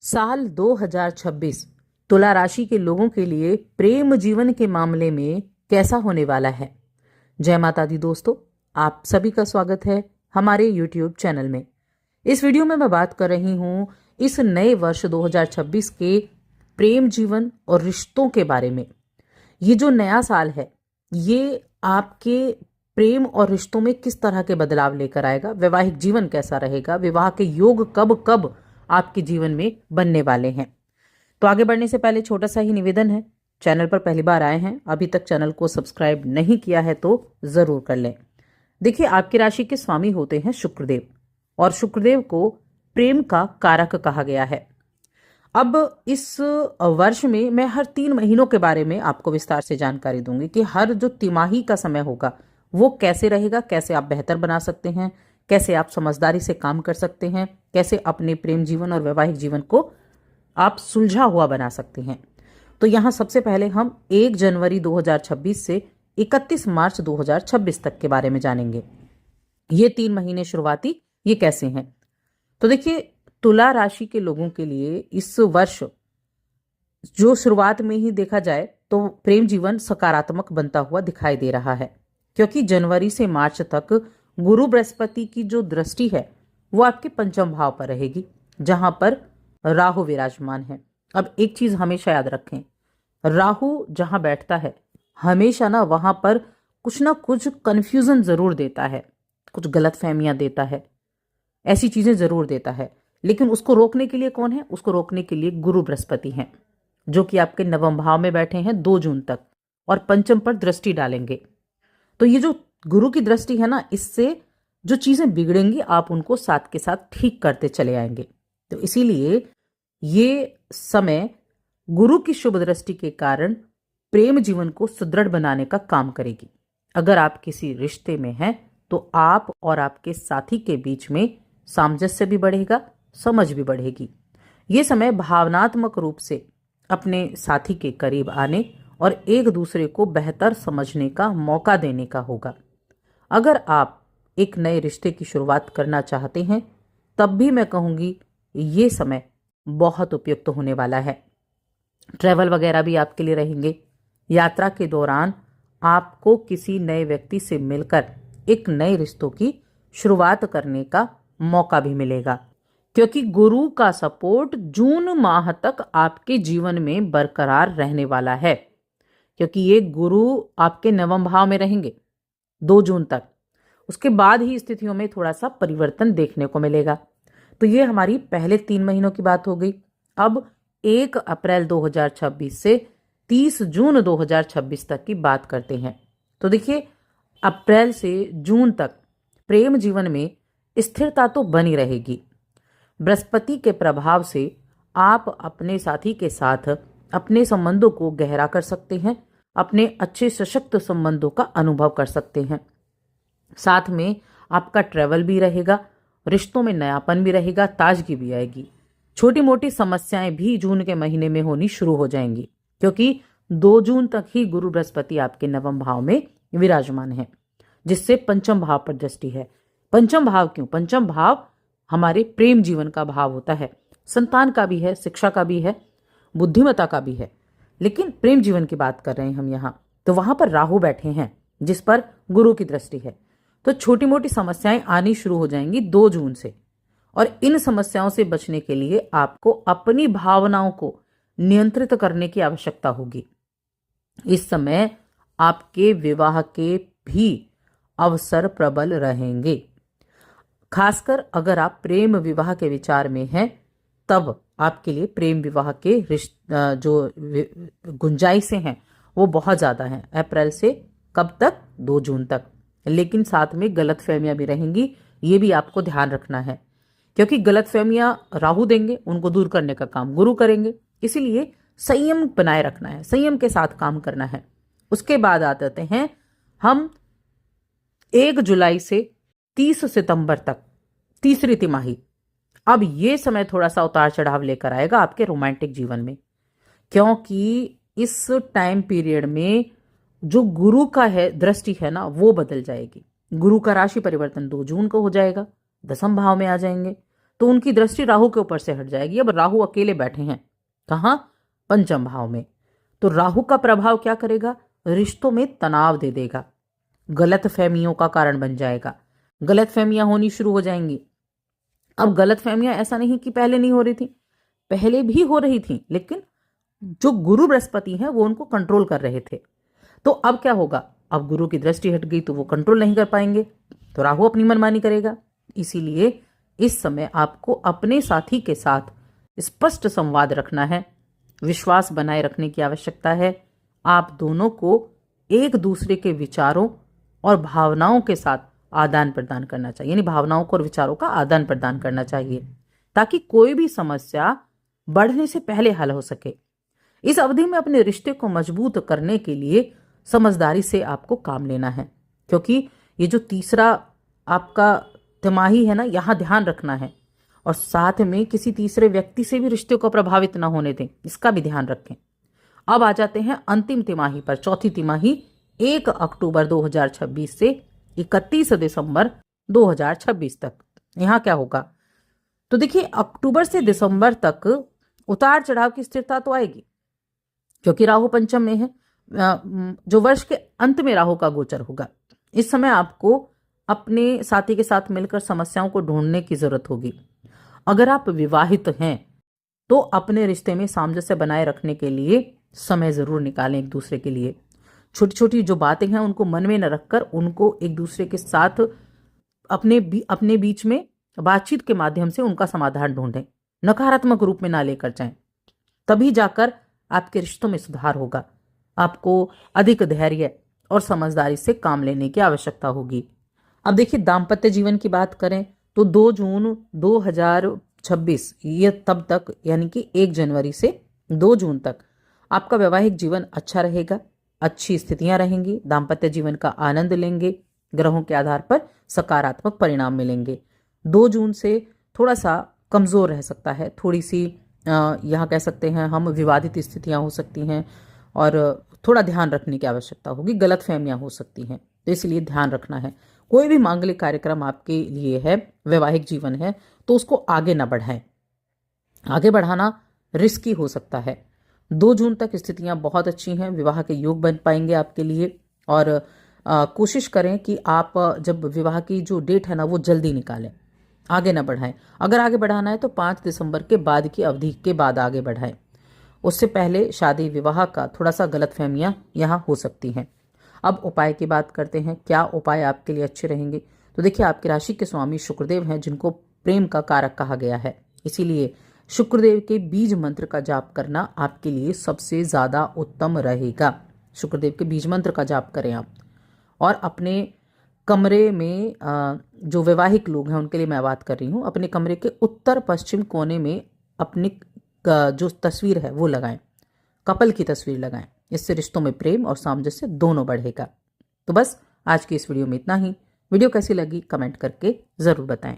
साल 2026 तुला राशि के लोगों के लिए प्रेम जीवन के मामले में कैसा होने वाला है। जय माता दी दोस्तों, आप सभी का स्वागत है हमारे YouTube चैनल में। इस वीडियो में मैं बात कर रही हूं इस नए वर्ष 2026 के प्रेम जीवन और रिश्तों के बारे में। ये जो नया साल है ये आपके प्रेम और रिश्तों में किस तरह के बदलाव लेकर आएगा, वैवाहिक जीवन कैसा रहेगा, विवाह के योग कब कब आपके जीवन में बनने वाले हैं। तो आगे बढ़ने से पहले छोटा सा ही निवेदन है, चैनल पर पहली बार आए हैं, अभी तक चैनल को सब्सक्राइब नहीं किया है तो जरूर कर लें। देखिए, आपकी राशि के स्वामी होते हैं शुक्रदेव और शुक्रदेव को प्रेम का कारक कहा गया है। अब इस वर्ष में मैं हर 3 महीनों के बारे में आपको विस्तार से जानकारी दूंगी कि हर जो तिमाही का समय होगा वो कैसे रहेगा, कैसे आप बेहतर बना सकते हैं, कैसे आप समझदारी से काम कर सकते हैं, कैसे अपने प्रेम जीवन और वैवाहिक जीवन को आप सुलझा हुआ बना सकते हैं। तो यहाँ सबसे पहले हम 1 जनवरी 2026 से 31 मार्च 2026 तक के बारे में जानेंगे। ये 3 महीने शुरुआती ये कैसे हैं। तो देखिए, तुला राशि के लोगों के लिए इस वर्ष जो शुरुआत में ही देखा जाए तो प्रेम जीवन सकारात्मक बनता हुआ दिखाई दे रहा है, क्योंकि जनवरी से मार्च तक गुरु बृहस्पति की जो दृष्टि है वो आपके पंचम भाव पर रहेगी, जहां पर राहु विराजमान है। अब एक चीज हमेशा याद रखें, राहु जहां बैठता है हमेशा वहां पर कुछ ना कुछ कंफ्यूजन जरूर देता है, कुछ गलतफहमियां देता है, ऐसी चीजें जरूर देता है। लेकिन उसको रोकने के लिए कौन है? उसको रोकने के लिए गुरु बृहस्पति हैं, जो कि आपके नवम भाव में बैठे हैं 2 जून तक और पंचम पर दृष्टि डालेंगे। तो ये जो गुरु की दृष्टि है ना, इससे जो चीजें बिगड़ेंगी आप उनको साथ के साथ ठीक करते चले आएंगे। तो इसीलिए ये समय गुरु की शुभ दृष्टि के कारण प्रेम जीवन को सुदृढ़ बनाने का काम करेगी। अगर आप किसी रिश्ते में हैं तो आप और आपके साथी के बीच में सामंजस्य भी बढ़ेगा, समझ भी बढ़ेगी। ये समय भावनात्मक रूप से अपने साथी के करीब आने और एक दूसरे को बेहतर समझने का मौका देने का होगा। अगर आप एक नए रिश्ते की शुरुआत करना चाहते हैं तब भी मैं कहूँगी ये समय बहुत उपयुक्त होने वाला है। ट्रैवल वगैरह भी आपके लिए रहेंगे। यात्रा के दौरान आपको किसी नए व्यक्ति से मिलकर एक नए रिश्तों की शुरुआत करने का मौका भी मिलेगा, क्योंकि गुरु का सपोर्ट जून माह तक आपके जीवन में बरकरार रहने वाला है, क्योंकि ये गुरु आपके नवम भाव में रहेंगे 2 जून तक। उसके बाद ही स्थितियों में थोड़ा सा परिवर्तन देखने को मिलेगा। तो ये हमारी पहले 3 महीनों की बात हो गई। अब 1 अप्रैल 2026 से 30 जून 2026 तक की बात करते हैं। तो देखिए, अप्रैल से जून तक प्रेम जीवन में स्थिरता तो बनी रहेगी। बृहस्पति के प्रभाव से आप अपने साथी के साथ अपने संबंधों को गहरा कर सकते हैं, अपने अच्छे सशक्त संबंधों का अनुभव कर सकते हैं। साथ में आपका ट्रैवल भी रहेगा, रिश्तों में नयापन भी रहेगा, ताजगी भी आएगी। छोटी मोटी समस्याएं भी जून के महीने में होनी शुरू हो जाएंगी, क्योंकि 2 जून तक ही गुरु बृहस्पति आपके नवम भाव में विराजमान है, जिससे पंचम भाव पर दृष्टि है। पंचम भाव क्यों? पंचम भाव हमारे प्रेम जीवन का भाव होता है, संतान का भी है, शिक्षा का भी है, बुद्धिमत्ता का भी है, लेकिन प्रेम जीवन की बात कर रहे हैं हम यहाँ। तो वहां पर राहु बैठे हैं जिस पर गुरु की दृष्टि है। तो छोटी मोटी समस्याएं आनी शुरू हो जाएंगी 2 जून से, और इन समस्याओं से बचने के लिए आपको अपनी भावनाओं को नियंत्रित करने की आवश्यकता होगी। इस समय आपके विवाह के भी अवसर प्रबल रहेंगे। खासकर अगर आप प्रेम विवाह के विचार में हैं तब आपके लिए प्रेम विवाह के जो गुंजाइशें हैं वो बहुत ज़्यादा हैं। अप्रैल से कब तक? 2 जून तक। लेकिन साथ में गलतफहमियां भी रहेंगी, ये भी आपको ध्यान रखना है, क्योंकि गलतफहमियां राहु देंगे, उनको दूर करने का काम गुरु करेंगे। इसीलिए संयम बनाए रखना है, संयम के साथ काम करना है। उसके बाद आ जाते हैं हम 1 जुलाई से 30 सितंबर तक, तीसरी तिमाही। अब ये समय थोड़ा सा उतार चढ़ाव लेकर आएगा आपके रोमांटिक जीवन में, क्योंकि इस टाइम पीरियड में जो गुरु का है दृष्टि है ना, वो बदल जाएगी। गुरु का राशि परिवर्तन 2 जून को हो जाएगा, 10वें भाव में आ जाएंगे। तो उनकी दृष्टि राहु के ऊपर से हट जाएगी। अब राहु अकेले बैठे हैं कहाँ, पंचम भाव में, तो राहु का प्रभाव क्या करेगा, रिश्तों में तनाव दे देगा, गलत फहमियों का कारण बन जाएगा, गलत फहमियां होनी शुरू हो जाएंगी। अब गलत फहमियां ऐसा नहीं कि पहले नहीं हो रही थी, पहले भी हो रही थी, लेकिन जो गुरु बृहस्पति हैं वो उनको कंट्रोल कर रहे थे। तो अब क्या होगा, अब गुरु की दृष्टि हट गई तो वो कंट्रोल नहीं कर पाएंगे, तो राहु अपनी मनमानी करेगा। इसीलिए इस समय आपको अपने साथी के साथ स्पष्ट संवाद रखना है, विश्वास बनाए रखने की आवश्यकता है। आप दोनों को एक दूसरे के विचारों और भावनाओं के साथ आदान प्रदान करना चाहिए, यानी भावनाओं को और विचारों का आदान प्रदान करना चाहिए, ताकि कोई भी समस्या बढ़ने से पहले हल हो सके। इस अवधि में अपने रिश्ते को मजबूत करने के लिए समझदारी से आपको काम लेना है, क्योंकि ये जो तीसरा आपका तिमाही है ना, यहाँ ध्यान रखना है, और साथ में किसी तीसरे व्यक्ति से भी रिश्ते को प्रभावित ना होने दें, इसका भी ध्यान रखें। अब आ जाते हैं अंतिम तिमाही पर, चौथी तिमाही 1 अक्टूबर 2026 से 31 दिसंबर 2026 तक। यहाँ क्या होगा, तो देखिए अक्टूबर से दिसंबर तक उतार चढ़ाव की स्थिरता तो आएगी, क्योंकि राहु पंचम में है। जो वर्ष के अंत में राहु का गोचर होगा, इस समय आपको अपने साथी के साथ मिलकर समस्याओं को ढूंढने की जरूरत होगी। अगर आप विवाहित हैं तो अपने रिश्ते में सामंजस्य बनाए रखने के लिए समय जरूर निकालें एक दूसरे के लिए। छोटी छोटी जो बातें हैं उनको मन में न रखकर उनको एक दूसरे के साथ अपने बीच में बातचीत के माध्यम से उनका समाधान ढूंढें, नकारात्मक रूप में ना लेकर जाएं, तभी जाकर आपके रिश्तों में सुधार होगा। आपको अधिक धैर्य और समझदारी से काम लेने की आवश्यकता होगी। अब देखिए दाम्पत्य जीवन की बात करें तो 2 जून 2026 ये तब तक, यानी कि 1 जनवरी से 2 जून तक आपका वैवाहिक जीवन अच्छा रहेगा, अच्छी स्थितियां रहेंगी, दाम्पत्य जीवन का आनंद लेंगे, ग्रहों के आधार पर सकारात्मक परिणाम मिलेंगे। 2 जून से थोड़ा सा कमजोर रह सकता है, थोड़ी सी यहाँ कह सकते हैं हम विवादित स्थितियां हो सकती हैं, और थोड़ा ध्यान रखने की आवश्यकता होगी, गलत फहमियां हो सकती हैं, तो इसलिए ध्यान रखना है। कोई भी मांगलिक कार्यक्रम आपके लिए है, वैवाहिक जीवन है, तो उसको आगे ना बढ़ाएं, आगे बढ़ाना रिस्की हो सकता है। 2 जून तक स्थितियां बहुत अच्छी हैं, विवाह के योग बन पाएंगे आपके लिए, और कोशिश करें कि आप जब विवाह की जो डेट है ना वो जल्दी निकालें, आगे ना बढ़ाएं। अगर आगे बढ़ाना है तो 5 दिसंबर के बाद की अवधि के बाद आगे बढ़ाएं, उससे पहले शादी विवाह का थोड़ा सा गलतफहमियां यहाँ हो सकती हैं। अब उपाय की बात करते हैं, क्या उपाय आपके लिए अच्छे रहेंगे। तो देखिए आपकी राशि के स्वामी शुक्रदेव हैं, जिनको प्रेम का कारक कहा गया है, इसीलिए शुक्रदेव के बीज मंत्र का जाप करना आपके लिए सबसे ज्यादा उत्तम रहेगा। शुक्रदेव के बीज मंत्र का जाप करें आप, और अपने कमरे में जो वैवाहिक लोग हैं उनके लिए मैं बात कर रही हूँ, अपने कमरे के उत्तर पश्चिम कोने में अपनी जो तस्वीर है वो लगाएं, कपल की तस्वीर लगाएं। इससे रिश्तों में प्रेम और सामंजस्य दोनों बढ़ेगा। तो बस आज की इस वीडियो में इतना ही। वीडियो कैसी लगी कमेंट करके जरूर बताएं।